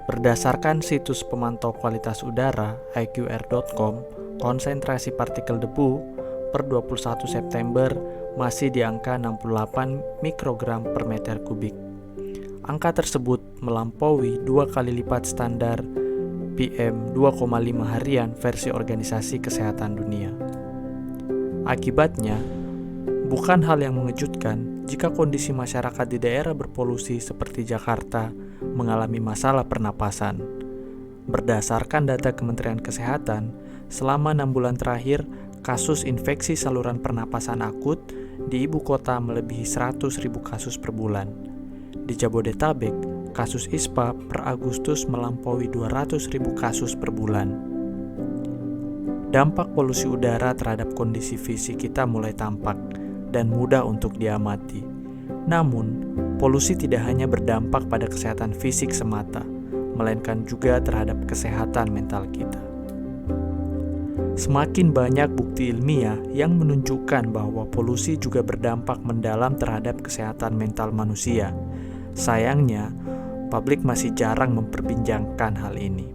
Berdasarkan situs pemantau kualitas udara iqr.com, konsentrasi partikel debu per 21 September masih di angka 68 mikrogram per meter kubik. Angka tersebut melampaui 2 kali lipat standar PM 2,5 harian versi Organisasi Kesehatan Dunia. Akibatnya, bukan hal yang mengejutkan jika kondisi masyarakat di daerah berpolusi seperti Jakarta mengalami masalah pernapasan. Berdasarkan data Kementerian Kesehatan, selama 6 bulan terakhir, kasus infeksi saluran pernapasan akut di ibu kota melebihi 100.000 kasus per bulan. Di Jabodetabek, kasus ISPA per Agustus melampaui 200.000 kasus per bulan. Dampak polusi udara terhadap kondisi fisik kita mulai tampak dan mudah untuk diamati. Namun, polusi tidak hanya berdampak pada kesehatan fisik semata, melainkan juga terhadap kesehatan mental kita. Semakin banyak bukti ilmiah yang menunjukkan bahwa polusi juga berdampak mendalam terhadap kesehatan mental manusia. Sayangnya, publik masih jarang memperbincangkan hal ini.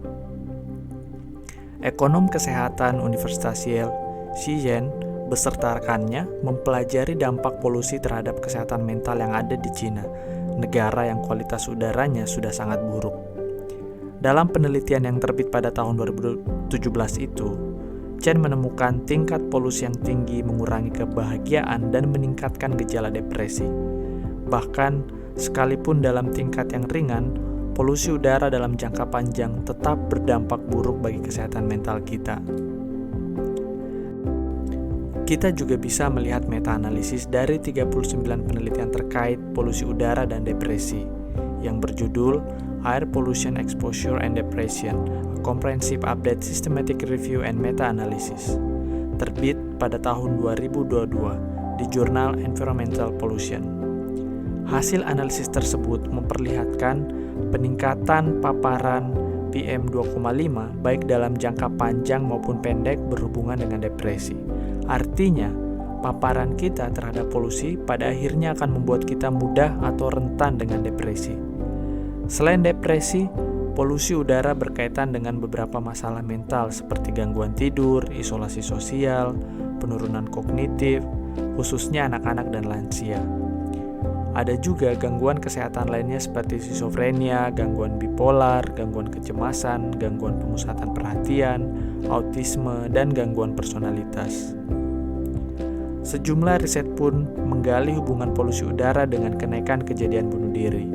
Ekonom Kesehatan Universitas Yale, Xiyan, beserta rekannya mempelajari dampak polusi terhadap kesehatan mental yang ada di Cina, negara yang kualitas udaranya sudah sangat buruk. Dalam penelitian yang terbit pada tahun 2017 itu, Chen menemukan tingkat polusi yang tinggi mengurangi kebahagiaan dan meningkatkan gejala depresi. Bahkan, sekalipun dalam tingkat yang ringan, polusi udara dalam jangka panjang tetap berdampak buruk bagi kesehatan mental kita. Kita juga bisa melihat meta-analisis dari 39 penelitian terkait polusi udara dan depresi yang berjudul Air Pollution Exposure and Depression, A Comprehensive Update Systematic Review and Meta-Analysis, terbit pada tahun 2022 di jurnal Environmental Pollution. Hasil analisis tersebut memperlihatkan peningkatan paparan PM 2,5 baik dalam jangka panjang maupun pendek berhubungan dengan depresi. Artinya, paparan kita terhadap polusi pada akhirnya akan membuat kita mudah atau rentan dengan depresi. Selain depresi, polusi udara berkaitan dengan beberapa masalah mental seperti gangguan tidur, isolasi sosial, penurunan kognitif, khususnya anak-anak dan lansia. Ada juga gangguan kesehatan lainnya seperti skizofrenia, gangguan bipolar, gangguan kecemasan, gangguan pemusatan perhatian, autisme, dan gangguan personalitas. Sejumlah riset pun menggali hubungan polusi udara dengan kenaikan kejadian bunuh diri.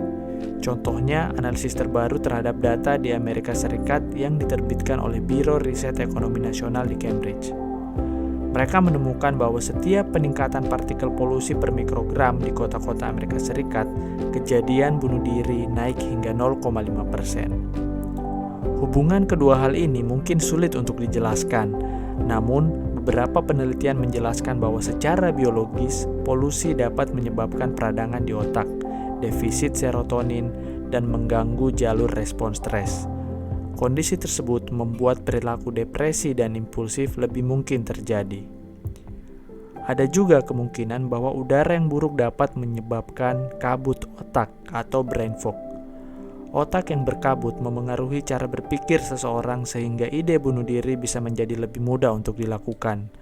Contohnya, analisis terbaru terhadap data di Amerika Serikat yang diterbitkan oleh Biro Riset Ekonomi Nasional di Cambridge. Mereka menemukan bahwa setiap peningkatan partikel polusi per mikrogram di kota-kota Amerika Serikat, kejadian bunuh diri naik hingga 0,5%. Hubungan kedua hal ini mungkin sulit untuk dijelaskan, namun beberapa penelitian menjelaskan bahwa secara biologis, polusi dapat menyebabkan peradangan di otak, defisit serotonin, dan mengganggu jalur respons stres. Kondisi tersebut membuat perilaku depresi dan impulsif lebih mungkin terjadi. Ada juga kemungkinan bahwa udara yang buruk dapat menyebabkan kabut otak atau brain fog. Otak yang berkabut memengaruhi cara berpikir seseorang sehingga ide bunuh diri bisa menjadi lebih mudah untuk dilakukan.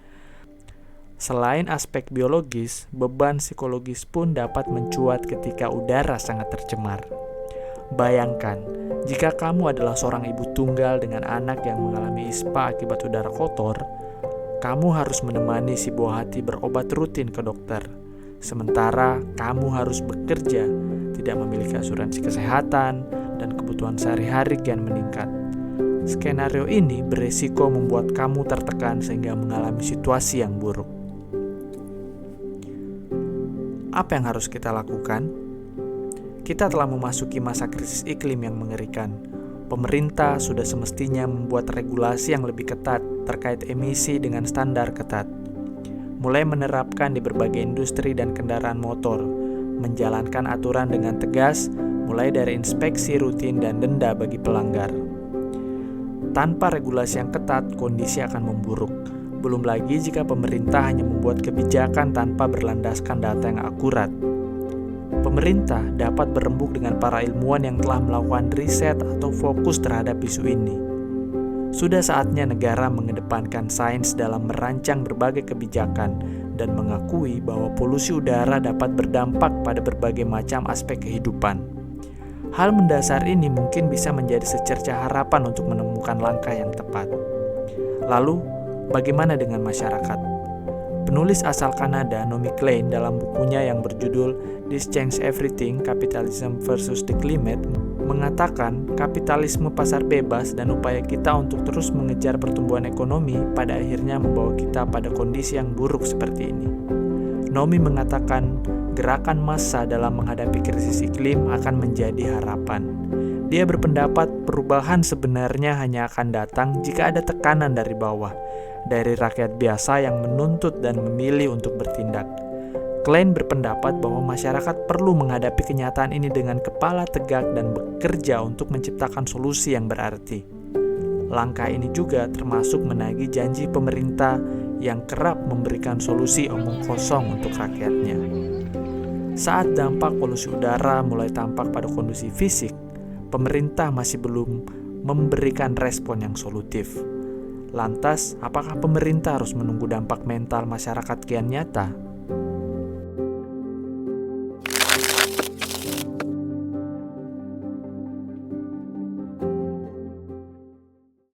Selain aspek biologis, beban psikologis pun dapat mencuat ketika udara sangat tercemar. Bayangkan, jika kamu adalah seorang ibu tunggal dengan anak yang mengalami ISPA akibat udara kotor, kamu harus menemani si buah hati berobat rutin ke dokter. Sementara kamu harus bekerja, tidak memiliki asuransi kesehatan, dan kebutuhan sehari-hari kian meningkat. Skenario ini beresiko membuat kamu tertekan sehingga mengalami situasi yang buruk. Apa yang harus kita lakukan? Kita telah memasuki masa krisis iklim yang mengerikan. Pemerintah sudah semestinya membuat regulasi yang lebih ketat terkait emisi dengan standar ketat. Mulai menerapkan di berbagai industri dan kendaraan motor, menjalankan aturan dengan tegas, mulai dari inspeksi rutin dan denda bagi pelanggar. Tanpa regulasi yang ketat, kondisi akan memburuk. Belum lagi jika pemerintah hanya membuat kebijakan tanpa berlandaskan data yang akurat. Pemerintah dapat berembuk dengan para ilmuwan yang telah melakukan riset atau fokus terhadap isu ini. Sudah saatnya negara mengedepankan sains dalam merancang berbagai kebijakan dan mengakui bahwa polusi udara dapat berdampak pada berbagai macam aspek kehidupan. Hal mendasar ini mungkin bisa menjadi secerca harapan untuk menemukan langkah yang tepat. Lalu, bagaimana dengan masyarakat? Penulis asal Kanada, Naomi Klein, dalam bukunya yang berjudul This Changes Everything, Capitalism versus the Climate, mengatakan kapitalisme pasar bebas dan upaya kita untuk terus mengejar pertumbuhan ekonomi pada akhirnya membawa kita pada kondisi yang buruk seperti ini. Naomi mengatakan gerakan massa dalam menghadapi krisis iklim akan menjadi harapan. Dia berpendapat perubahan sebenarnya hanya akan datang jika ada tekanan dari bawah, dari rakyat biasa yang menuntut dan memilih untuk bertindak. Klein berpendapat bahwa masyarakat perlu menghadapi kenyataan ini dengan kepala tegak dan bekerja untuk menciptakan solusi yang berarti. Langkah ini juga termasuk menagih janji pemerintah yang kerap memberikan solusi omong kosong untuk rakyatnya. Saat dampak polusi udara mulai tampak pada kondisi fisik, pemerintah masih belum memberikan respon yang solutif. Lantas, apakah pemerintah harus menunggu dampak mental masyarakat kian nyata?